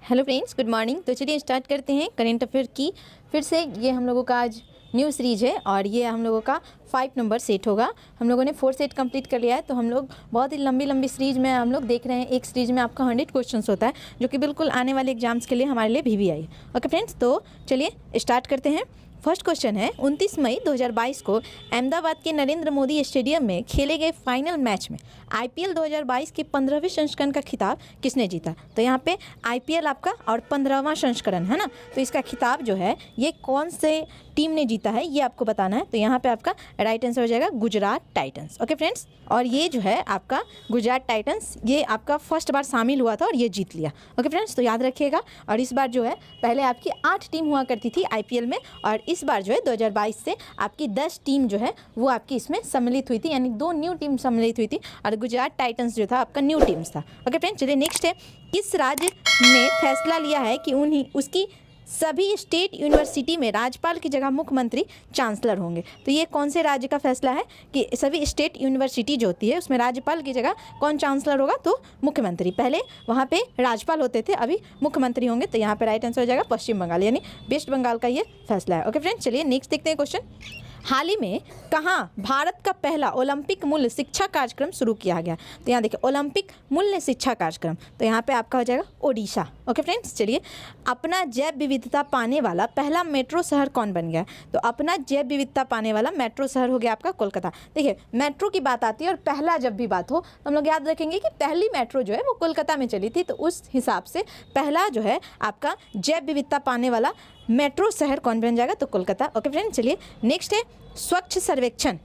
Hello friends, good morning. तो चलिए start करते हैं करेंट अफेयर की फिर से। ये हम लोगों का आज न्यू सीरीज है और ये हम लोगों का 5 नंबर सेट होगा। हम लोगों ने 4 सेट कंप्लीट कर लिया है। तो हम लोग बहुत ही लंबी सीरीज में हम लोग देख रहे हैं। एक सीरीज में आपका 100 क्वेश्चंस होता है जो कि बिल्कुल आने वाले एग्जाम्स के लिए हमारे लिए VVI है। ओके फ्रेंड्स, तो चलिए स्टार्ट करते हैं। फर्स्ट क्वेश्चन है, 29 मई 2022 को अहमदाबाद के नरेंद्र मोदी स्टेडियम में खेले गए फाइनल मैच में IPL 2022 के 15वें संस्करण का खिताब किसने जीता? तो यहाँ पे IPL आपका और 15वां संस्करण है ना, तो इसका खिताब जो है ये कौन से टीम ने जीता है ये आपको बताना है। तो यहाँ पे आपका राइट आंसर हो जाएगा गुजरात टाइटंस। ओके फ्रेंड्स, और ये जो है आपका गुजरात टाइटंस ये आपका फर्स्ट बार शामिल हुआ था और ये जीत लिया। ओके फ्रेंड्स, तो याद रखिएगा। और इस बार जो है पहले आपकी 8 टीम हुआ करती थी IPL में, और इस बार जो है 2022 से आपकी 10 टीम जो है वो आपकी इसमें सम्मिलित हुई थी, यानी 2 न्यू टीम सम्मिलित हुई थी और गुजरात टाइटंस जो था आपका न्यू टीम्स था। ओके फ्रेंड्स, चलिए नेक्स्ट है, किस राज्य ने फैसला लिया है कि उसकी सभी स्टेट यूनिवर्सिटी में राज्यपाल की जगह मुख्यमंत्री चांसलर होंगे? तो ये कौन से राज्य का फैसला है कि सभी स्टेट यूनिवर्सिटी जो होती है उसमें राज्यपाल की जगह कौन चांसलर होगा? तो मुख्यमंत्री। पहले वहाँ पे राज्यपाल होते थे, अभी मुख्यमंत्री होंगे। तो यहाँ पे राइट आंसर हो जाएगा पश्चिम बंगाल, यानी वेस्ट बंगाल का ये फैसला है। ओके फ्रेंड्स, चलिए नेक्स्ट देखते हैं क्वेश्चन। हाल ही में कहाँ भारत का पहला ओलंपिक मूल्य शिक्षा कार्यक्रम शुरू किया गया? तो यहाँ देखिए ओलंपिक मूल्य शिक्षा कार्यक्रम, तो यहाँ पे आपका हो जाएगा ओडिशा। ओके फ्रेंड्स, चलिए अपना जैव विविधता पाने वाला पहला मेट्रो शहर कौन बन गया? तो अपना जैव विविधता पाने वाला मेट्रो शहर हो गया आपका कोलकाता। देखिए मेट्रो की बात आती है और पहला जब भी बात हो तो हम लोग याद रखेंगे कि पहली मेट्रो जो है वो कोलकाता में चली थी, तो उस हिसाब से पहला जो है आपका जैव विविधता पाने वाला मेट्रो शहर कौन बन जाएगा? तो कोलकाता। ओके फ्रेंड्स, चलिए नेक्स्ट है, स्वच्छ सर्वेक्षण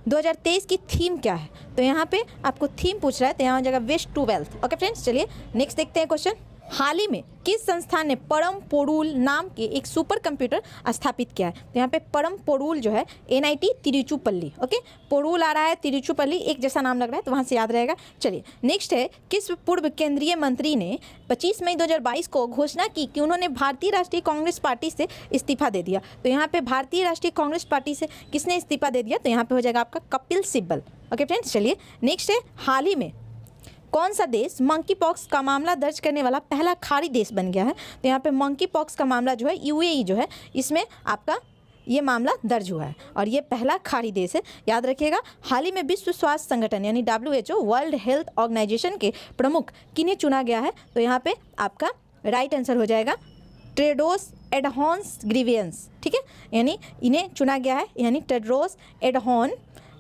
2023 की थीम क्या है? तो यहाँ पे आपको थीम पूछ रहा है, तो यहाँ हो जाएगा waste to wealth. Okay friends, चलिए नेक्स्ट देखते हैं क्वेश्चन। हाल ही में किस संस्थान ने परम पोरूल नाम के एक सुपर कंप्यूटर स्थापित किया है? तो यहाँ पे परम पोरूल जो है NIT तिरुचुपल्ली। ओके, पोरूल आ रहा है, तिरुचुपल्ली एक जैसा नाम लग रहा है, तो वहाँ से याद रहेगा। चलिए नेक्स्ट है, किस पूर्व केंद्रीय मंत्री ने 25 मई 2022 को घोषणा की कि उन्होंने भारतीय राष्ट्रीय कांग्रेस पार्टी से इस्तीफा दे दिया? तो यहाँ पे भारतीय राष्ट्रीय कांग्रेस पार्टी से किसने इस्तीफा दे दिया? तो यहाँ पे हो जाएगा आपका कपिल सिब्बल। ओके फ्रेंड्स, चलिए नेक्स्ट है, हाल ही में कौन सा देश मंकी पॉक्स का मामला दर्ज करने वाला पहला खाड़ी देश बन गया है? तो यहाँ पे मंकी पॉक्स का मामला जो है UAE जो है इसमें आपका ये मामला दर्ज हुआ है और ये पहला खाड़ी देश है। याद रखिएगा। हाल ही में विश्व स्वास्थ्य संगठन यानी WHO वर्ल्ड हेल्थ ऑर्गेनाइजेशन के प्रमुख किन्हें चुना गया है? तो यहाँ पे आपका राइट आंसर हो जाएगा टेड्रोस एडहानोम घेब्रेयेसस। ठीक है, यानी इन्हें चुना गया है, यानी टेड्रोस एडहानोम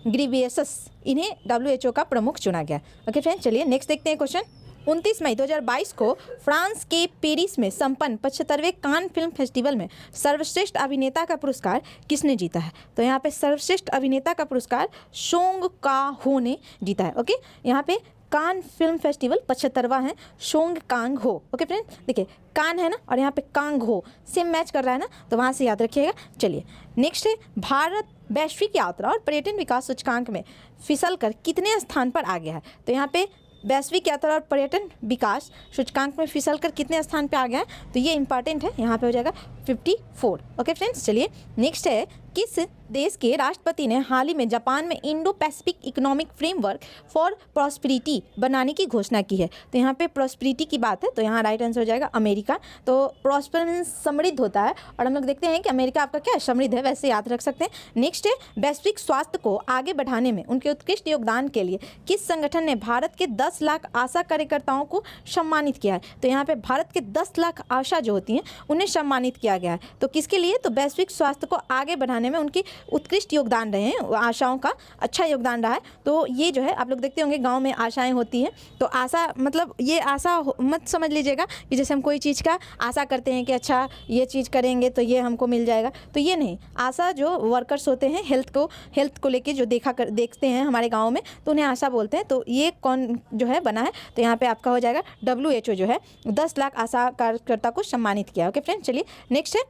घेब्रेयेसस, इन्हें WHO का प्रमुख चुना गया। ओके फ्रेंड्स, चलिए नेक्स्ट देखते हैं क्वेश्चन। 29 मई 2022 को फ्रांस के पेरिस में संपन्न 75वें कान फिल्म फेस्टिवल में सर्वश्रेष्ठ अभिनेता का पुरस्कार किसने जीता है? तो यहाँ पे सर्वश्रेष्ठ अभिनेता का पुरस्कार सोंग का-हो ने जीता है। ओके, यहाँ पे कान फिल्म फेस्टिवल 75वां है, सोंग कांग-हो। ओके फ्रेंड, देखिए कान है ना और यहाँ पे कांग-हो सेम मैच कर रहा है ना, तो वहाँ से याद रखिएगा। चलिए नेक्स्ट है, भारत वैश्विक यात्रा और पर्यटन विकास सूचकांक में फिसल कर कितने स्थान पर आ गया है? तो यहाँ पे वैश्विक यात्रा और पर्यटन विकास सूचकांक में फिसल कर कितने स्थान पे आ गया है? तो ये इंपॉर्टेंट है, यहाँ पे हो जाएगा 54। ओके फ्रेंड्स, चलिए नेक्स्ट है, किस देश के राष्ट्रपति ने हाल ही में जापान में Indo Pacific economic framework for prosperity बनाने की घोषणा की है? तो यहाँ पे प्रॉस्पेरिटी की बात है, तो यहाँ राइट आंसर हो जाएगा अमेरिका। तो प्रॉस्पर मीन्स समृद्ध होता है और हम लोग देखते हैं कि अमेरिका आपका क्या समृद्ध है, वैसे याद रख सकते हैं। नेक्स्ट है, वैश्विक स्वास्थ्य को आगे बढ़ाने में उनके उत्कृष्ट योगदान के लिए किस संगठन ने भारत के 10 लाख आशा कार्यकर्ताओं को सम्मानित किया है? तो यहाँ पे भारत के 10 लाख आशा जो होती हैं उन्हें सम्मानित किया गया है। तो किसके लिए? तो वैश्विक स्वास्थ्य को आगे बढ़ाने में उनकी उत्कृष्ट योगदान रहे हैं, आशाओं का अच्छा योगदान रहा है। तो ये जो है आप लोग देखते होंगे गांव में आशाएं होती हैं, तो आशा मतलब ये आशा मत समझ लीजिएगा कि जैसे हम कोई चीज़ का आशा करते हैं कि अच्छा ये चीज़ करेंगे तो ये हमको मिल जाएगा, तो ये नहीं। आशा जो वर्कर्स होते हैं हेल्थ को लेके जो देखते हैं हमारे गाँव में, तो उन्हें आशा बोलते हैं। तो ये कौन जो है बना है? तो यहाँ पर आपका हो जाएगा WHO जो है 10 लाख आशा कार्यकर्ता को सम्मानित किया। ओके फ्रेंड्स, चलिए नेक्स्ट है,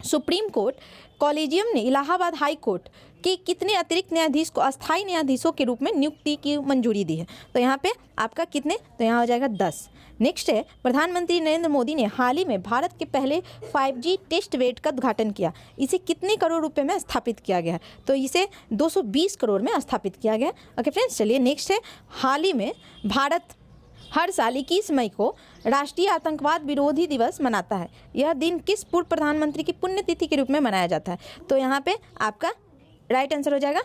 सुप्रीम कोर्ट कॉलेजियम ने इलाहाबाद हाई कोर्ट के कितने अतिरिक्त न्यायाधीश को अस्थायी न्यायाधीशों के रूप में नियुक्ति की मंजूरी दी है? तो यहाँ पे आपका कितने? तो यहाँ हो जाएगा 10। नेक्स्ट है, प्रधानमंत्री नरेंद्र मोदी ने हाल ही में भारत के पहले 5G टेस्ट बेड का उद्घाटन किया। इसे कितने करोड़ रुपए में स्थापित किया गया? तो इसे 220 करोड़ में स्थापित किया गया। ओके फ्रेंड्स, चलिए नेक्स्ट है, हाल ही में भारत हर साल 21 मई को राष्ट्रीय आतंकवाद विरोधी दिवस मनाता है। यह दिन किस पूर्व प्रधानमंत्री की पुण्यतिथि के रूप में मनाया जाता है? तो यहाँ पे आपका राइट आंसर हो जाएगा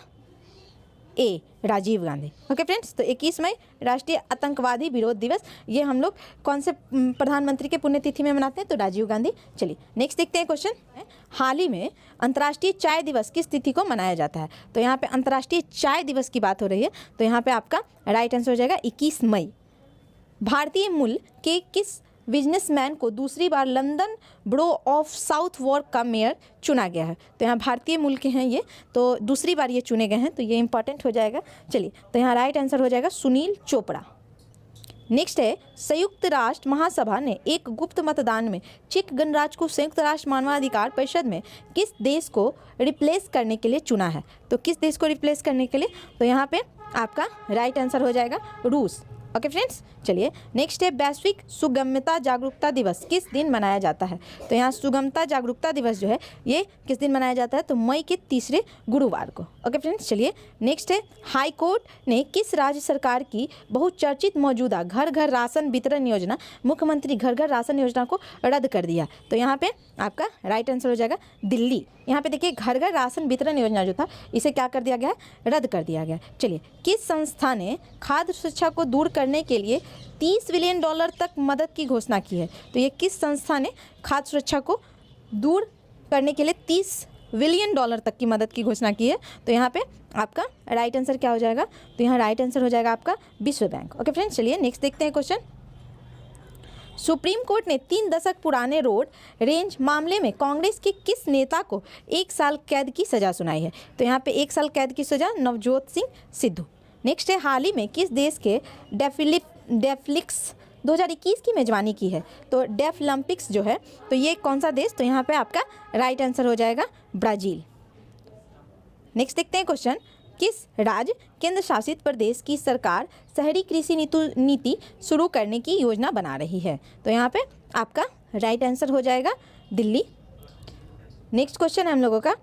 ए, राजीव गांधी। ओके फ्रेंड्स, तो 21 मई राष्ट्रीय आतंकवादी विरोध दिवस, ये हम लोग कौन से प्रधानमंत्री के पुण्यतिथि में मनाते हैं? तो राजीव गांधी। चलिए नेक्स्ट देखते हैं क्वेश्चन। हाल ही में अंतर्राष्ट्रीय चाय दिवस किस तिथि को मनाया जाता है? तो यहाँ पे अंतर्राष्ट्रीय चाय दिवस की बात हो रही है, तो यहाँ पे आपका राइट आंसर हो जाएगा 21 मई। भारतीय मूल के किस बिजनेसमैन को दूसरी बार London borough of Southwark का मेयर चुना गया है? तो यहाँ भारतीय मूल के हैं ये, तो दूसरी बार ये चुने गए हैं, तो ये इंपॉर्टेंट हो जाएगा। चलिए, तो यहाँ राइट आंसर हो जाएगा सुनील चोपड़ा। नेक्स्ट है, संयुक्त राष्ट्र महासभा ने एक गुप्त मतदान में चेक गणराज्य को संयुक्त राष्ट्र मानवाधिकार परिषद में किस देश को रिप्लेस करने के लिए चुना है? तो किस देश को रिप्लेस करने के लिए? तो यहाँ पे आपका राइट आंसर हो जाएगा रूस। ओके फ्रेंड्स, चलिए नेक्स्ट है, वैश्विक सुगमता जागरूकता दिवस किस दिन मनाया जाता है? तो यहाँ सुगमता जागरूकता दिवस जो है ये किस दिन मनाया जाता है? तो मई के तीसरे गुरुवार को। ओके फ्रेंड्स, चलिए नेक्स्ट है, हाई कोर्ट ने किस राज्य सरकार की बहुचर्चित मौजूदा घर घर राशन वितरण योजना, मुख्यमंत्री घर घर राशन योजना को रद्द कर दिया? तो यहाँ पे आपका राइट आंसर हो जाएगा दिल्ली। यहाँ पे देखिए, घर घर राशन वितरण योजना जो था इसे क्या कर दिया गया है? रद्द कर दिया गया। चलिए, किस संस्था ने खाद्य सुरक्षा को दूर करने के लिए $30 बिलियन तक मदद की घोषणा की है? तो ये किस संस्था ने खाद्य सुरक्षा को दूर करने के लिए $30 बिलियन तक की मदद की घोषणा की है? तो यहाँ पे आपका राइट आंसर क्या हो जाएगा? तो यहाँ राइट आंसर हो जाएगा आपका विश्व बैंक। ओके फ्रेंड्स, चलिए नेक्स्ट देखते हैं क्वेश्चन। सुप्रीम कोर्ट ने 3 दशक पुराने रोड रेंज मामले में कांग्रेस के किस नेता को 1 साल कैद की सजा सुनाई है? तो यहाँ पे 1 साल कैद की सजा नवजोत सिंह सिद्धू। नेक्स्ट है, हाल ही में किस देश के डेफलिक्स 2021 की मेजबानी की है? तो डेफलिम्पिक्स जो है, तो ये कौन सा देश? तो यहाँ पे आपका राइट आंसर हो जाएगा ब्राज़ील। नेक्स्ट देखते हैं क्वेश्चन, किस राज्य केंद्र शासित प्रदेश की सरकार शहरी कृषि नीति शुरू करने की योजना बना रही है? तो यहाँ पे आपका राइट आंसर हो जाएगा दिल्ली। नेक्स्ट क्वेश्चन है हम लोगों का,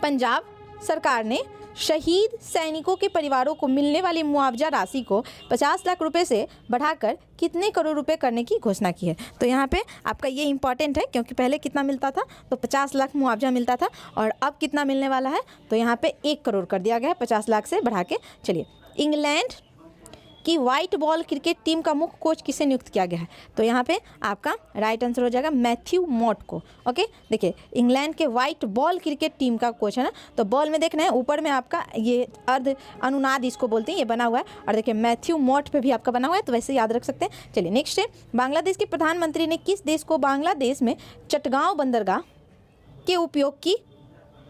पंजाब सरकार ने शहीद सैनिकों के परिवारों को मिलने वाली मुआवजा राशि को 50 लाख रुपए से बढ़ाकर कितने करोड़ रुपए करने की घोषणा की है? तो यहाँ पे आपका ये इंपॉर्टेंट है, क्योंकि पहले कितना मिलता था? तो 50 लाख मुआवजा मिलता था, और अब कितना मिलने वाला है? तो यहाँ पे 1 करोड़ कर दिया गया है 50 लाख से बढ़ा के। चलिए, इंग्लैंड कि व्हाइट बॉल क्रिकेट टीम का मुख्य कोच किसे नियुक्त किया गया है? तो यहाँ पे आपका राइट आंसर हो जाएगा मैथ्यू मॉट को। ओके, देखिए, इंग्लैंड के व्हाइट बॉल क्रिकेट टीम का कोच है ना, तो बॉल में देखना है ऊपर में आपका ये अर्ध अनुनाद इसको बोलते हैं, ये बना हुआ है, और देखिए मैथ्यू मॉट पे भी आपका बना हुआ है, तो वैसे याद रख सकते हैं। चलिए नेक्स्ट है, बांग्लादेश के प्रधानमंत्री ने किस देश को बांग्लादेश में चटगांव बंदरगाह के उपयोग की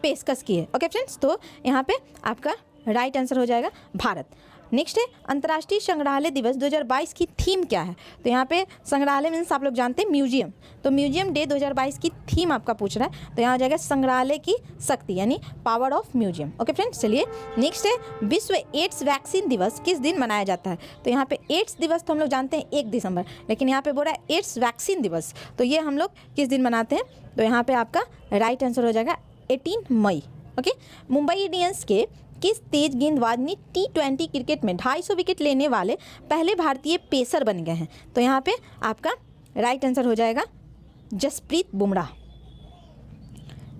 पेशकश की है? ओके फ्रेंड्स, तो यहाँ पे आपका राइट आंसर हो जाएगा भारत। नेक्स्ट है, अंतर्राष्ट्रीय संग्रहालय दिवस 2022 की थीम क्या है? तो यहाँ पे संग्रहालय मीन्स आप लोग जानते हैं म्यूजियम, तो म्यूजियम डे 2022 की थीम आपका पूछ रहा है, तो यहाँ हो जाएगा संग्रहालय की शक्ति, यानी power of museum. Okay friends, चलिए नेक्स्ट है, विश्व एड्स वैक्सीन दिवस किस दिन मनाया जाता है? तो यहाँ पे एड्स दिवस तो हम लोग जानते हैं 1 दिसंबर, लेकिन यहाँ पे बोल रहा है एड्स वैक्सीन दिवस, तो ये हम लोग किस दिन मनाते हैं? तो यहाँ पे आपका राइट आंसर हो जाएगा 18 मई। ओके, मुंबई इंडियंस के किस तेज गेंदबाज ने T20 क्रिकेट में 250 विकेट लेने वाले पहले भारतीय पेसर बन गए हैं? तो यहाँ पे आपका राइट आंसर हो जाएगा जसप्रीत बुमराह।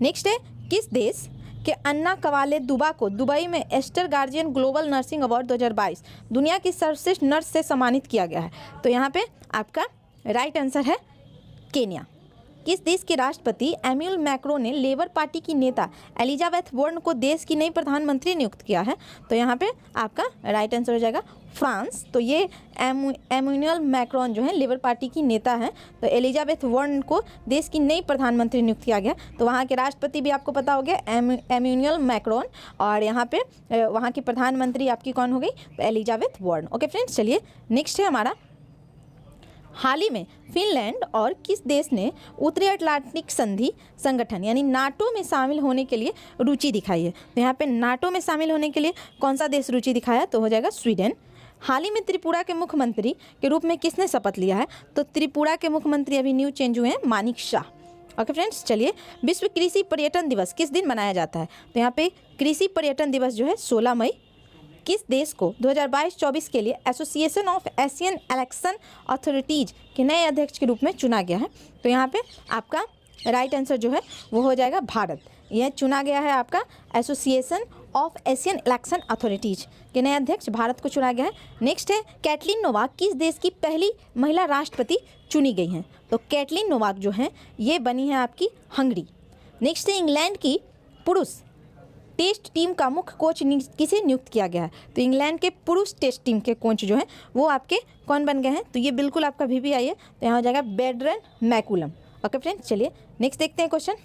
नेक्स्ट है, किस देश के अन्ना कवाले दुबा को दुबई में Aster guardian global nursing award 2022 दुनिया की सर्वश्रेष्ठ नर्स से सम्मानित किया गया है? तो यहाँ पे आपका राइट आंसर है केन्या। किस देश के राष्ट्रपति एम्यूल मैक्रों ने लेबर पार्टी की नेता एलिजाबेथ वॉर्न को देश की नई प्रधानमंत्री नियुक्त किया है? तो यहाँ पे आपका राइट आंसर हो जाएगा फ्रांस। तो ये एम्यूल मैक्रोन जो है लेबर पार्टी की नेता हैं, तो एलिजाबेथ वॉर्न को देश की नई प्रधानमंत्री नियुक्त किया गया। तो वहाँ के राष्ट्रपति भी आपको पता हो गया एम्यूल मैक्रोन, और यहाँ पे वहाँ की प्रधानमंत्री आपकी कौन हो गई? तो एलिजाबेथ वॉर्न। ओके फ्रेंड्स, चलिए नेक्स्ट है हमारा, हाल ही में फिनलैंड और किस देश ने उत्तरी अटलांटिक संधि संगठन यानी नाटो में शामिल होने के लिए रुचि दिखाई है? तो यहाँ पे नाटो में शामिल होने के लिए कौन सा देश रुचि दिखाया? तो हो जाएगा स्वीडन। हाल ही में त्रिपुरा के मुख्यमंत्री के रूप में किसने शपथ लिया है? तो त्रिपुरा के मुख्यमंत्री अभी न्यू चेंज हुए हैं, मानिक शाह। ओके फ्रेंड्स, चलिए, विश्व कृषि पर्यटन दिवस किस दिन मनाया जाता है? तो यहाँ पे कृषि पर्यटन दिवस जो है 16 मई किस देश को 2022-24 के लिए association of Asian election authorities के नए अध्यक्ष के रूप में चुना गया है? तो यहाँ पे आपका राइट आंसर जो है वो हो जाएगा भारत। यह चुना गया है आपका association of Asian election authorities के नए अध्यक्ष भारत को चुना गया है। नेक्स्ट है कैटलिन नोवाक किस देश की पहली महिला राष्ट्रपति चुनी गई हैं? तो कैटलिन नोवाक जो है ये बनी है आपकी हंगरी। नेक्स्ट है इंग्लैंड की पुरुष टेस्ट टीम का मुख्य कोच किसे नियुक्त किया गया है? तो इंग्लैंड के पुरुष टेस्ट टीम के कोच जो हैं वो आपके कौन बन गए हैं? तो ये बिल्कुल आपका VBI है, तो यहाँ हो जाएगा बेड्रन मैकुलम। ओके फ्रेंड्स, चलिए नेक्स्ट देखते हैं क्वेश्चन।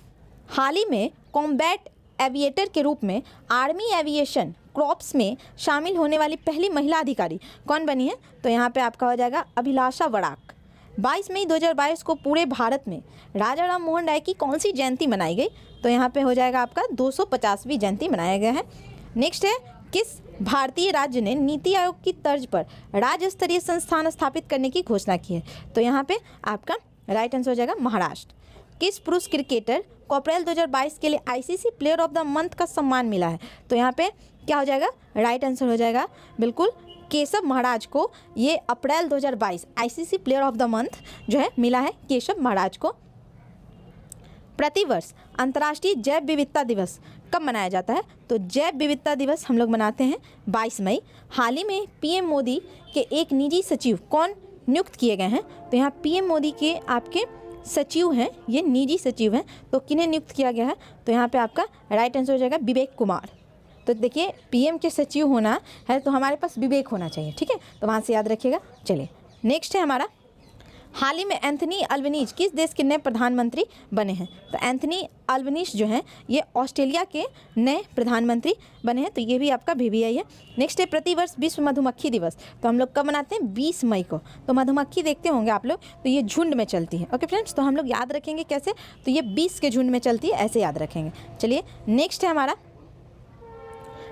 हाल ही में कॉम्बैट एविएटर के रूप में आर्मी एविएशन क्रॉप्स में शामिल होने वाली पहली महिला अधिकारी कौन बनी है? तो यहाँ पे आपका हो जाएगा अभिलाषा वड़ाक। 22 मई 2022 को पूरे भारत में राजा राम मोहन राय की कौन सी जयंती मनाई गई? तो यहाँ पे हो जाएगा आपका 250वीं जयंती मनाया गया है। नेक्स्ट है किस भारतीय राज्य ने नीति आयोग की तर्ज पर राज्य स्तरीय संस्थान स्थापित करने की घोषणा की है? तो यहाँ पे आपका राइट आंसर हो जाएगा महाराष्ट्र। किस पुरुष क्रिकेटर को अप्रैल 2022 के लिए ICC player of the month का सम्मान मिला है? तो यहाँ पे क्या हो जाएगा? राइट आंसर हो जाएगा बिल्कुल केशव महाराज को। ये अप्रैल 2022 ICC player of the month जो है मिला है केशव महाराज को। प्रतिवर्ष अंतर्राष्ट्रीय जैव विविधता दिवस कब मनाया जाता है? तो जैव विविधता दिवस हम लोग मनाते हैं 22 मई। हाल ही में PM मोदी के एक निजी सचिव कौन नियुक्त किए गए हैं? तो यहाँ PM मोदी के आपके सचिव हैं, ये निजी सचिव हैं, तो किन्हें नियुक्त किया गया है? तो यहाँ पे आपका राइट आंसर हो जाएगा विवेक कुमार। तो देखिए PM के सचिव होना है तो हमारे पास विवेक होना चाहिए, ठीक है, तो वहाँ से याद रखिएगा। चलिए नेक्स्ट है हमारा, हाल ही में एंथनी अल्बनीज किस देश के नए प्रधानमंत्री बने हैं? तो एंथनी अल्बनीज जो हैं ये ऑस्ट्रेलिया के नए प्रधानमंत्री बने हैं, तो ये भी आपका VBI है। नेक्स्ट है प्रतिवर्ष विश्व मधुमक्खी दिवस, तो हम लोग कब मनाते हैं? 20 मई को। तो मधुमक्खी देखते होंगे आप लोग, तो ये झुंड में चलती है। ओके फ्रेंड्स, तो हम लोग याद रखेंगे कैसे? तो ये 20 के झुंड में चलती है, ऐसे याद रखेंगे। चलिए नेक्स्ट है हमारा,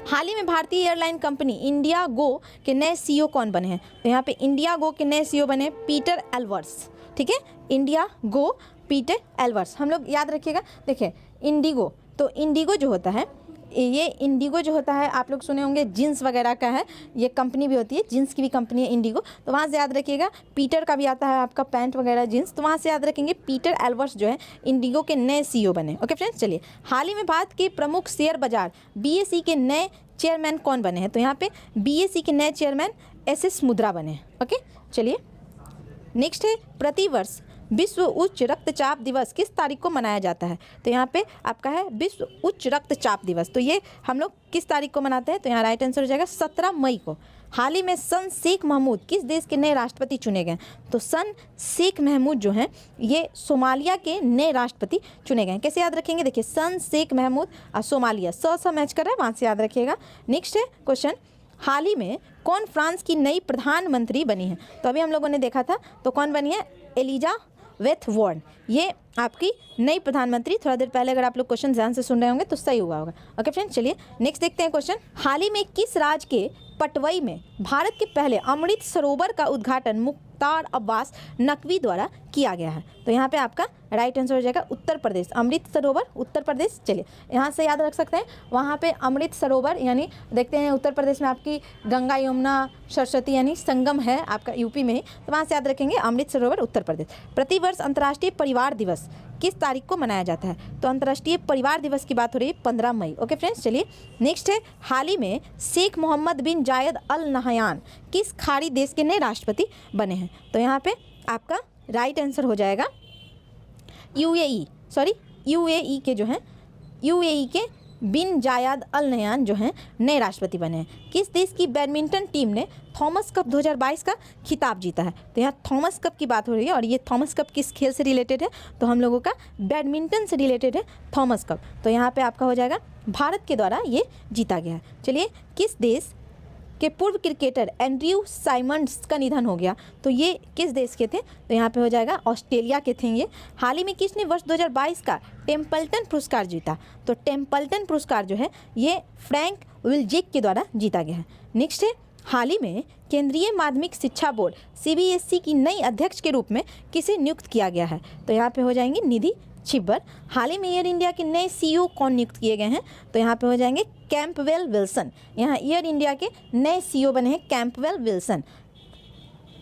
हाल ही में भारतीय एयरलाइन कंपनी इंडिया गो के नए CEO कौन बने हैं? तो यहाँ पे इंडिया गो के नए CEO बने पीटर एल्वर्स, ठीक है, इंडिया गो पीटर एल्वर्स हम लोग याद रखिएगा। देखिए इंडिगो, तो इंडिगो जो होता है, ये इंडिगो जो होता है आप लोग सुने होंगे जींस वगैरह का है, ये कंपनी भी होती है, जींस की भी कंपनी है इंडिगो, तो वहाँ से याद रखिएगा। पीटर का भी आता है आपका पैंट वगैरह जींस, तो वहाँ से याद रखेंगे पीटर एल्वर्स जो है इंडिगो के नए CEO बने। ओके फ्रेंड्स, चलिए हाल ही में भारत के प्रमुख शेयर बाजार BSE के नए चेयरमैन कौन बने हैं? तो यहाँ पे BSE के नए चेयरमैन SS मुद्रा बने हैं। ओके चलिए नेक्स्ट है, प्रतिवर्ष विश्व उच्च रक्तचाप दिवस किस तारीख को मनाया जाता है? तो यहाँ पे आपका है विश्व उच्च रक्तचाप दिवस, तो ये हम लोग किस तारीख को मनाते हैं? तो यहाँ राइट आंसर हो जाएगा 17 मई को। हाल ही में सन शेख महमूद किस देश के नए राष्ट्रपति चुने गए? तो सन शेख महमूद जो हैं ये सोमालिया के नए राष्ट्रपति चुने गए हैं। कैसे याद रखेंगे? देखिए सन शेख महमूद और सोमालिया स मैच कर रहा है, वहाँ से याद रखिएगा। नेक्स्ट है क्वेश्चन, हाल ही में कौन फ्रांस की नई प्रधानमंत्री बनी है? तो अभी हम लोगों ने देखा था, तो कौन बनी है? एलिजाबेथ वॉर्न, ये आपकी नई प्रधानमंत्री। थोड़ा देर पहले अगर आप लोग क्वेश्चन ध्यान से सुन रहे होंगे तो सही हुआ होगा। ओके फ्रेंड्स, चलिए नेक्स्ट देखते हैं क्वेश्चन, हाल ही में किस राज्य के पटवई में भारत के पहले अमृत सरोवर का उद्घाटन मुख्तार अब्बास नकवी द्वारा किया गया है? तो यहाँ पे आपका राइट आंसर हो जाएगा उत्तर प्रदेश, अमृत सरोवर उत्तर प्रदेश। चलिए यहाँ से याद रख सकते हैं, वहाँ पे अमृत सरोवर यानी देखते हैं उत्तर प्रदेश में आपकी गंगा यमुना सरस्वती यानी संगम है आपका यूपी में, तो वहाँ से याद रखेंगे अमृत सरोवर उत्तर प्रदेश। प्रतिवर्ष अंतर्राष्ट्रीय परिवार दिवस किस तारीख को मनाया जाता है? तो अंतर्राष्ट्रीय परिवार दिवस की बात हो रही है 15 मई। ओके फ्रेंड्स, चलिए नेक्स्ट है, हाल ही में शेख मोहम्मद बिन जायद अल नहयान किस खाड़ी देश के नए राष्ट्रपति बने हैं? तो यहाँ पे आपका राइट आंसर हो जाएगा UAE के जो हैं UAE के बिन जायद अल नहयान जो हैं नए राष्ट्रपति बने हैं। किस देश की बैडमिंटन टीम ने थॉमस कप 2022 का खिताब जीता है? तो यहाँ थॉमस कप की बात हो रही है, और ये थॉमस कप किस खेल से रिलेटेड है? तो हम लोगों का बैडमिंटन से रिलेटेड है थॉमस कप, तो यहाँ पे आपका हो जाएगा भारत के द्वारा ये जीता गया है। चलिए किस देश के पूर्व क्रिकेटर एंड्रयू साइमंड्स का निधन हो गया? तो ये किस देश के थे? तो यहाँ पे हो जाएगा ऑस्ट्रेलिया के थे ये। हाल ही में किसने वर्ष 2022 का टेम्पल्टन पुरस्कार जीता? तो टेम्पल्टन पुरस्कार जो है ये फ्रैंक विल्जेक के द्वारा जीता गया है। नेक्स्ट है, हाल ही में केंद्रीय माध्यमिक शिक्षा बोर्ड सीबीएसई की नई अध्यक्ष के रूप में किसे नियुक्त किया गया है? तो यहाँ पे हो जाएंगे निधि छिब्बर। हाल ही में एयर इंडिया के नए सीईओ कौन नियुक्त किए गए हैं? तो यहाँ पे हो जाएंगे कैंपवेल विल्सन। यहाँ एयर इंडिया के नए सीईओ बने हैं कैंपवेल विल्सन।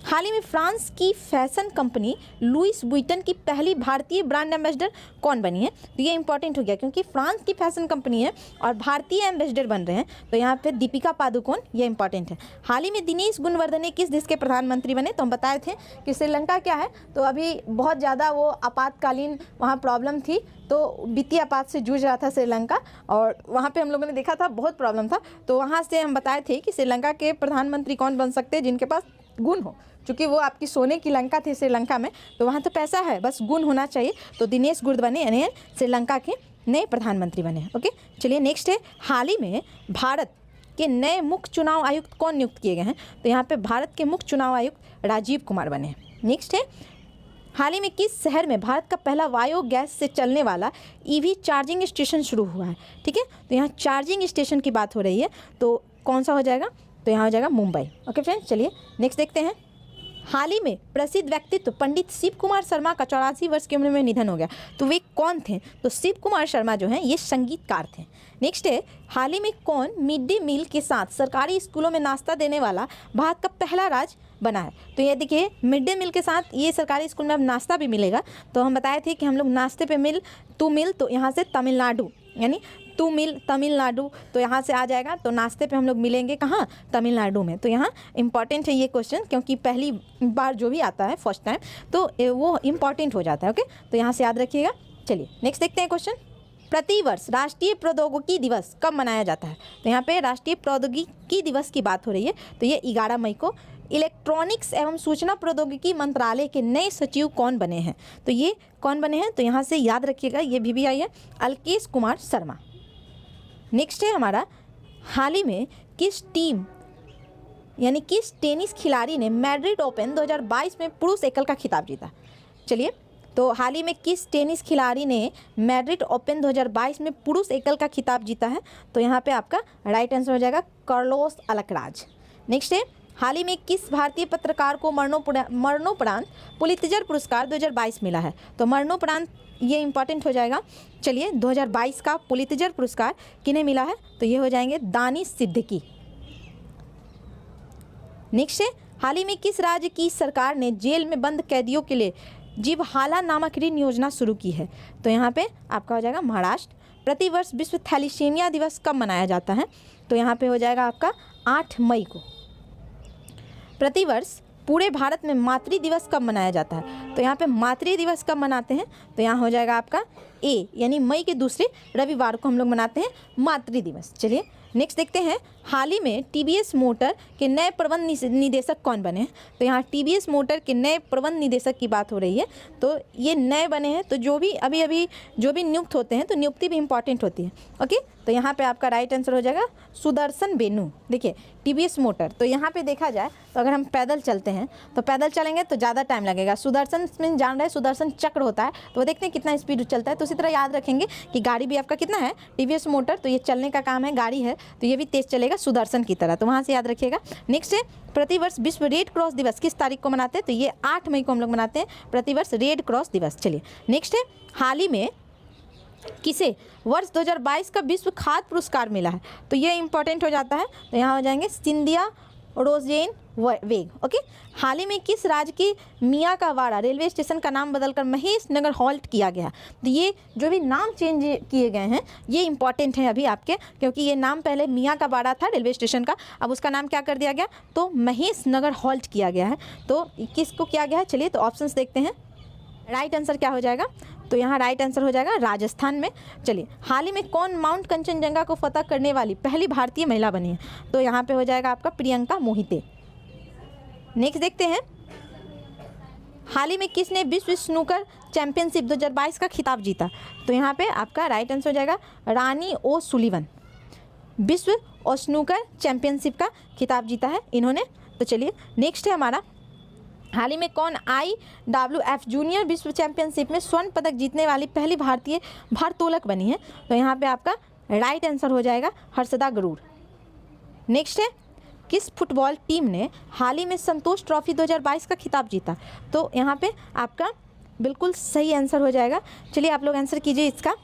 हाल ही में फ्रांस की फैशन कंपनी लुइस वुइटन की पहली भारतीय ब्रांड एम्बेसडर कौन बनी है? तो ये इंपॉर्टेंट हो गया क्योंकि फ्रांस की फैशन कंपनी है और भारतीय एम्बेसडर बन रहे हैं, तो यहाँ पे दीपिका पादुकोण, ये इंपॉर्टेंट है। हाल ही में दिनेश गुणवर्धने किस देश के प्रधानमंत्री बने? तो हम बताए थे कि श्रीलंका क्या है, तो अभी बहुत ज़्यादा वो आपातकालीन वहाँ प्रॉब्लम थी, तो वित्तीय आपात से जूझ रहा था श्रीलंका, और वहाँ पे हम लोगों ने देखा था बहुत प्रॉब्लम था, तो वहाँ से हम बताए थे कि श्रीलंका के प्रधानमंत्री कौन बन सकते हैं जिनके पास गुण हो, क्योंकि वो आपकी सोने की लंका थी श्रीलंका में, तो वहाँ तो पैसा है, बस गुण होना चाहिए। तो दिनेश गुणवर्धने यानी श्रीलंका के नए प्रधानमंत्री बने। ओके, चलिए नेक्स्ट है, हाल ही में भारत के नए मुख्य चुनाव आयुक्त कौन नियुक्त किए गए हैं? तो यहाँ पे भारत के मुख्य चुनाव आयुक्त राजीव कुमार बने हैं। नेक्स्ट है, हाल ही में किस शहर में भारत का पहला बायोगैस से चलने वाला ईवी चार्जिंग स्टेशन शुरू हुआ है? ठीक है, तो यहाँ चार्जिंग स्टेशन की बात हो रही है, तो कौन सा हो जाएगा? तो यहाँ हो जाएगा मुंबई। ओके फ्रेंड्स, चलिए नेक्स्ट देखते हैं। हाल ही में प्रसिद्ध व्यक्तित्व पंडित शिव कुमार शर्मा का 84 वर्ष की उम्र में निधन हो गया, तो वे कौन थे? तो शिव कुमार शर्मा जो हैं ये संगीतकार थे। नेक्स्ट है, हाल ही में कौन मिड डे मील के साथ सरकारी स्कूलों में नाश्ता देने वाला भारत का पहला राज्य बना है? तो ये देखिए, मिड डे मील के साथ ये सरकारी स्कूल में अब नाश्ता भी मिलेगा, तो हम बताए थे कि हम लोग नाश्ते पे मिल टू मिल, तो यहाँ से तमिलनाडु यानी टू मिल तमिलनाडु, तो यहाँ से आ जाएगा, तो नाश्ते पे हम लोग मिलेंगे कहाँ? तमिलनाडु में। तो यहाँ इंपॉर्टेंट है ये क्वेश्चन, क्योंकि पहली बार जो भी आता है फर्स्ट टाइम, तो वो इंपॉर्टेंट हो जाता है। ओके, तो यहाँ से याद रखिएगा। चलिए नेक्स्ट देखते हैं क्वेश्चन। प्रतिवर्ष राष्ट्रीय प्रौद्योगिकी दिवस कब मनाया जाता है? तो यहाँ पे राष्ट्रीय प्रौद्योगिकी दिवस की बात हो रही है, तो ये 11 मई को। इलेक्ट्रॉनिक्स एवं सूचना प्रौद्योगिकी मंत्रालय के नए सचिव कौन बने हैं? तो ये कौन बने हैं? तो यहाँ से याद रखिएगा, ये VVI है, अलकेश कुमार शर्मा। नेक्स्ट है हमारा, हाल ही में किस टीम यानी किस टेनिस खिलाड़ी ने मैड्रिड ओपन 2022 में पुरुष एकल का खिताब जीता? चलिए, तो हाल ही में किस टेनिस खिलाड़ी ने मैड्रिड ओपन 2022 में पुरुष एकल का खिताब जीता है? तो यहाँ पे आपका राइट आंसर हो जाएगा कार्लोस अलकराज। नेक्स्ट है, हाल ही में किस भारतीय पत्रकार को मरणोपरांत पुलित्जर पुरस्कार 2022 मिला है? तो मरणोपरांत ये इंपॉर्टेंट हो जाएगा। चलिए, 2022 का पुलित्जर पुरस्कार किन्हें मिला है? तो ये हो जाएंगे दानिश सिद्दीकी। नेक्स्ट है, हाल ही में किस राज्य की सरकार ने जेल में बंद कैदियों के लिए जीवहाला नामक ऋण योजना शुरू की है? तो यहाँ पे आपका हो जाएगा महाराष्ट्र। प्रतिवर्ष विश्व थैलीसीमिया दिवस कब मनाया जाता है? तो यहाँ पे हो जाएगा आपका 8 मई को। प्रतिवर्ष पूरे भारत में मातृ दिवस कब मनाया जाता है? तो यहाँ पे मातृ दिवस कब मनाते हैं? तो यहाँ हो जाएगा आपका ए यानी मई के दूसरे रविवार को हम लोग मनाते हैं मातृ दिवस। चलिए नेक्स्ट देखते हैं, हाल ही में TVS मोटर के नए प्रबंध निदेशक कौन बने हैं? तो यहाँ TVS मोटर के नए प्रबंध निदेशक की बात हो रही है, तो ये नए बने हैं, तो जो भी अभी जो भी नियुक्त होते हैं तो नियुक्ति भी इंपॉर्टेंट होती है। ओके, तो यहाँ पे आपका राइट आंसर हो जाएगा सुदर्शन बेनू। देखिए TVS मोटर, तो यहाँ पे देखा जाए तो अगर हम पैदल चलते हैं तो पैदल चलेंगे तो ज़्यादा टाइम लगेगा। सुदर्शन में जान रहे सुदर्शन चक्र होता है, तो वो देखते हैं कितना स्पीड चलता है। तो इसी तरह याद रखेंगे कि गाड़ी भी आपका कितना है TVS मोटर, तो ये चलने का काम है, गाड़ी है, तो ये भी तेज चलेगा सुदर्शन की तरह, तो वहाँ से याद रखिएगा। नेक्स्ट है, प्रतिवर्ष विश्व रेड क्रॉस दिवस किस तारीख को मनाते हैं? तो ये 8 मई को हम लोग मनाते हैं प्रतिवर्ष रेड क्रॉस दिवस। चलिए नेक्स्ट है, हाल ही में किसे वर्ष 2022 का विश्व खाद्य पुरस्कार मिला है? तो ये इंपॉर्टेंट हो जाता है, तो यहाँ हो जाएंगे सिंधिया रोजेन वेग। ओके, हाल ही में किस राज्य की मियाकावाड़ा रेलवे स्टेशन का नाम बदलकर महेश नगर हॉल्ट किया गया? तो ये जो भी नाम चेंज किए गए हैं ये इंपॉर्टेंट है अभी आपके, क्योंकि ये नाम पहले मियाकावाड़ा था रेलवे स्टेशन का, अब उसका नाम क्या कर दिया गया? तो महेश नगर हॉल्ट किया गया है। तो किसको किया गया है? चलिए तो ऑप्शंस देखते हैं, राइट आंसर क्या हो जाएगा? तो यहाँ राइट आंसर हो जाएगा राजस्थान में। चलिए, हाल ही में कौन माउंट कंचनजंगा को फतह करने वाली पहली भारतीय महिला बनी है? तो यहाँ पे हो जाएगा आपका प्रियंका मोहिते। नेक्स्ट देखते हैं, हाल ही में किसने विश्व स्नूकर चैंपियनशिप 2022 का खिताब जीता? तो यहाँ पे आपका राइट आंसर हो जाएगा रानी ओ सुलिवन। विश्व और स्नूकर चैंपियनशिप का खिताब जीता है इन्होंने। तो चलिए नेक्स्ट है हमारा, हाल ही में कौन IWF जूनियर विश्व चैंपियनशिप में स्वर्ण पदक जीतने वाली पहली भारतीय भारोत्तोलक बनी है? तो यहाँ पे आपका राइट आंसर हो जाएगा हर्षदा गरूर। नेक्स्ट है, किस फुटबॉल टीम ने हाल ही में संतोष ट्रॉफी 2022 का खिताब जीता? तो यहाँ पे आपका बिल्कुल सही आंसर हो जाएगा। चलिए आप लोग आंसर कीजिए इसका।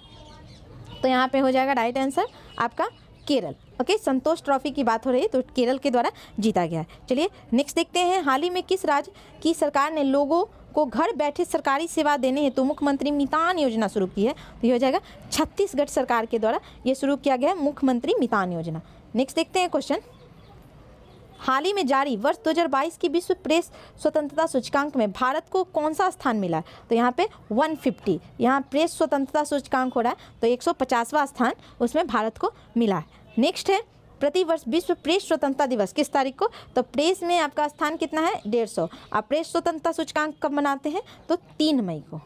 तो यहाँ पे हो जाएगा राइट आंसर आपका केरल। ओके, संतोष ट्रॉफी की बात हो रही है तो केरल के द्वारा जीता गया है। चलिए नेक्स्ट देखते हैं, हाल ही में किस राज्य की सरकार ने लोगों को घर बैठे सरकारी सेवा देने हेतु तो मुख्यमंत्री मितान योजना शुरू की है? तो ये हो जाएगा छत्तीसगढ़ सरकार के द्वारा ये शुरू किया गया है मुख्यमंत्री मितान योजना। नेक्स्ट देखते हैं क्वेश्चन, हाल ही में जारी वर्ष 2022 की विश्व प्रेस स्वतंत्रता सूचकांक में भारत को कौन सा स्थान मिला है? तो यहाँ पे 150, यहाँ प्रेस स्वतंत्रता सूचकांक हो रहा है तो 150वां स्थान उसमें भारत को मिला है। नेक्स्ट है, प्रतिवर्ष विश्व प्रेस स्वतंत्रता दिवस किस तारीख को? तो प्रेस में आपका स्थान कितना है? 150। आप प्रेस स्वतंत्रता सूचकांक कब मनाते हैं? तो 3 मई को।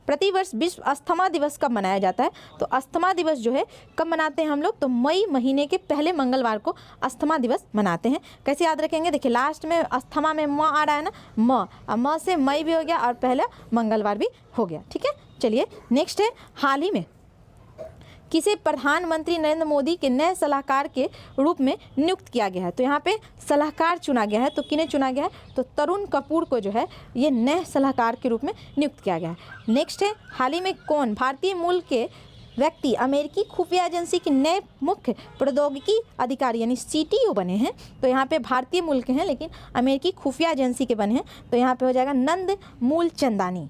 प्रतिवर्ष विश्व अस्थमा दिवस कब मनाया जाता है? तो अस्थमा दिवस जो है कब मनाते हैं हम लोग? तो मई महीने के पहले मंगलवार को अस्थमा दिवस मनाते हैं। कैसे याद रखेंगे? देखिए लास्ट में अस्थमा में म आ रहा है ना, म से मई भी हो गया और पहला मंगलवार भी हो गया। ठीक है, चलिए नेक्स्ट है, हाल ही में किसे प्रधानमंत्री नरेंद्र मोदी के नए सलाहकार के रूप में नियुक्त किया गया है? तो यहाँ पे सलाहकार चुना गया है, तो किन्हें चुना गया है? तो तरुण कपूर को जो है ये नए सलाहकार के रूप में नियुक्त किया गया है। नेक्स्ट है, हाल ही में कौन भारतीय मूल के व्यक्ति अमेरिकी खुफिया एजेंसी के नए मुख्य प्रौद्योगिकी अधिकारी यानी CTO बने हैं? तो यहाँ पे भारतीय मूल के हैं लेकिन अमेरिकी खुफिया एजेंसी के बने हैं, तो यहाँ पे हो जाएगा नंद मूलचंदानी।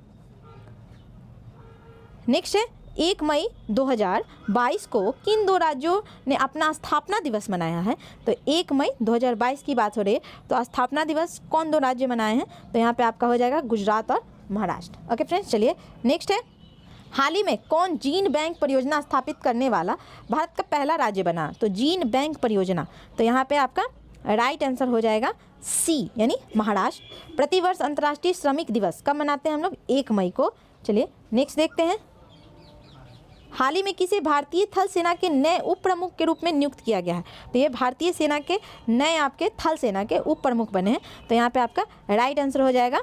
नेक्स्ट है, 1 मई 2022 को किन 2 राज्यों ने अपना स्थापना दिवस मनाया है? तो 1 मई 2022 की बात हो रही है तो स्थापना दिवस कौन 2 राज्य मनाए हैं? तो यहाँ पे आपका हो जाएगा गुजरात और महाराष्ट्र। ओके फ्रेंड्स, चलिए नेक्स्ट है, हाल ही में कौन जीन बैंक परियोजना स्थापित करने वाला भारत का पहला राज्य बना? तो जीन बैंक परियोजना, तो यहाँ पे आपका राइट आंसर हो जाएगा C यानी महाराष्ट्र। प्रतिवर्ष अंतर्राष्ट्रीय श्रमिक दिवस कब मनाते हैं हम लोग? 1 मई को। चलिए नेक्स्ट देखते हैं, हाल ही में किसे भारतीय थल सेना के नए उप प्रमुख के रूप में नियुक्त किया गया है? तो ये भारतीय सेना के नए आपके थल सेना के उप प्रमुख बने हैं, तो यहाँ पे आपका राइट आंसर हो जाएगा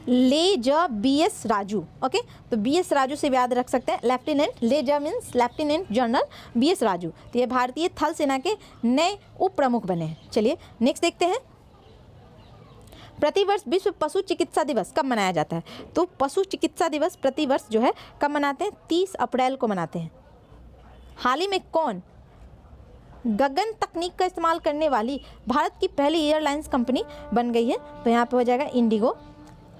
लेजा BS राजू। ओके, तो BS राजू से याद रख सकते हैं, लेफ्टिनेंट, लेजा means lieutenant general BS Raju, तो ये भारतीय थल सेना के नए उप प्रमुख बने हैं। चलिए नेक्स्ट देखते हैं, प्रतिवर्ष विश्व पशु चिकित्सा दिवस कब मनाया जाता है? तो पशु चिकित्सा दिवस प्रतिवर्ष जो है कब मनाते हैं? 30 अप्रैल को मनाते हैं। हाल ही में कौन गगन तकनीक का इस्तेमाल करने वाली भारत की पहली एयरलाइंस कंपनी बन गई है? तो यहाँ पे हो जाएगा इंडिगो।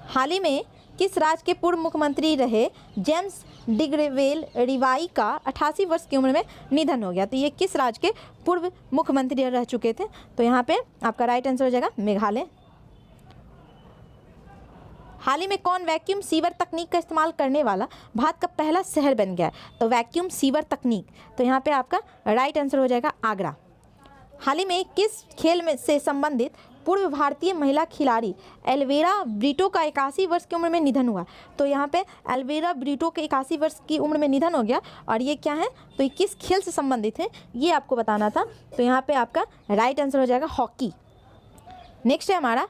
हाल ही में किस राज्य के पूर्व मुख्यमंत्री रहे जेम्स डिग्रेवेल रिवाई का 88 वर्ष की उम्र में निधन हो गया? तो ये किस राज्य के पूर्व मुख्यमंत्री रह चुके थे? तो यहाँ पे आपका राइट आंसर हो जाएगा मेघालय। हाल ही में कौन वैक्यूम सीवर तकनीक का इस्तेमाल करने वाला भारत का पहला शहर बन गया? तो वैक्यूम सीवर तकनीक, तो यहाँ पे आपका राइट आंसर हो जाएगा आगरा। हाल ही में किस खेल में से संबंधित पूर्व भारतीय महिला खिलाड़ी एल्वेरा ब्रिटो का 81 वर्ष की उम्र में निधन हुआ? तो यहाँ पे एल्वेरा ब्रिटो के 81 वर्ष की उम्र में निधन हो गया, और ये क्या है? तो ये किस खेल से संबंधित है ये आपको बताना था, तो यहाँ पे आपका राइट आंसर हो जाएगा हॉकी। नेक्स्ट है हमारा,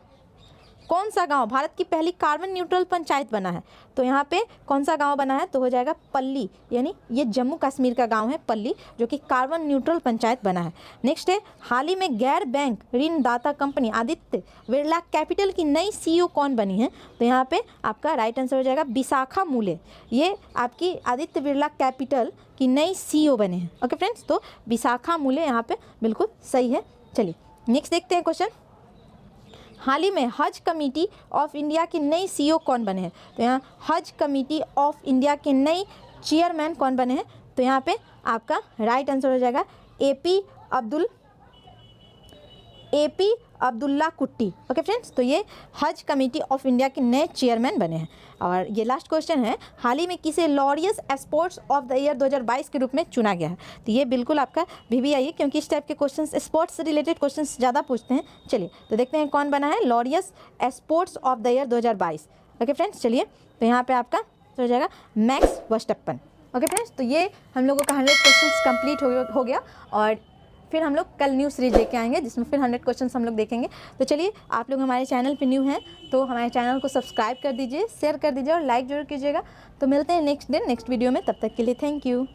कौन सा गांव भारत की पहली कार्बन न्यूट्रल पंचायत बना है? तो यहाँ पे कौन सा गांव बना है? तो हो जाएगा पल्ली, यानी ये जम्मू कश्मीर का गांव है पल्ली, जो कि कार्बन न्यूट्रल पंचायत बना है। नेक्स्ट है, हाल ही में गैर बैंक ऋणदाता कंपनी आदित्य बिरला कैपिटल की नई CEO कौन बनी है? तो यहाँ पे आपका राइट आंसर हो जाएगा विशाखा मूले, ये आपकी आदित्य बिरला कैपिटल की नई CEO बने हैं। ओके फ्रेंड्स, तो विशाखा मूले यहाँ पे बिल्कुल सही है। चलिए नेक्स्ट देखते हैं क्वेश्चन, हाल ही में हज कमेटी ऑफ इंडिया की नई CEO कौन बने हैं? तो यहाँ हज कमेटी ऑफ इंडिया के नई चेयरमैन कौन बने हैं? तो यहाँ पे आपका राइट आंसर हो जाएगा AP अब्दुल्ला कुट्टी। ओके फ्रेंड्स, तो ये हज कमेटी ऑफ इंडिया के नए चेयरमैन बने हैं। और ये लास्ट क्वेश्चन है, हाल ही में किसे Laureus sports of the year 2022 के रूप में चुना गया है? तो ये बिल्कुल आपका VVI है, क्योंकि इस टाइप के क्वेश्चंस स्पोर्ट्स से रिलेटेड क्वेश्चंस ज़्यादा पूछते हैं। चलिए तो देखते हैं कौन बना है Laureus sports of the year 2022। Okay friends, चलिए तो यहाँ पर आपका हो जाएगा मैक्स वर्स्टप्पन। ओके फ्रेंड्स, तो ये हम लोगों का 100 क्वेश्चंस कंप्लीट हो गया, और फिर हम लोग कल न्यू सीरीज लेके आएंगे जिसमें फिर 100 क्वेश्चंस हम लोग देखेंगे। तो चलिए, आप लोग हमारे चैनल पे न्यू हैं तो हमारे चैनल को सब्सक्राइब कर दीजिए, शेयर कर दीजिए और लाइक जरूर कीजिएगा। तो मिलते हैं नेक्स्ट वीडियो में, तब तक के लिए थैंक यू।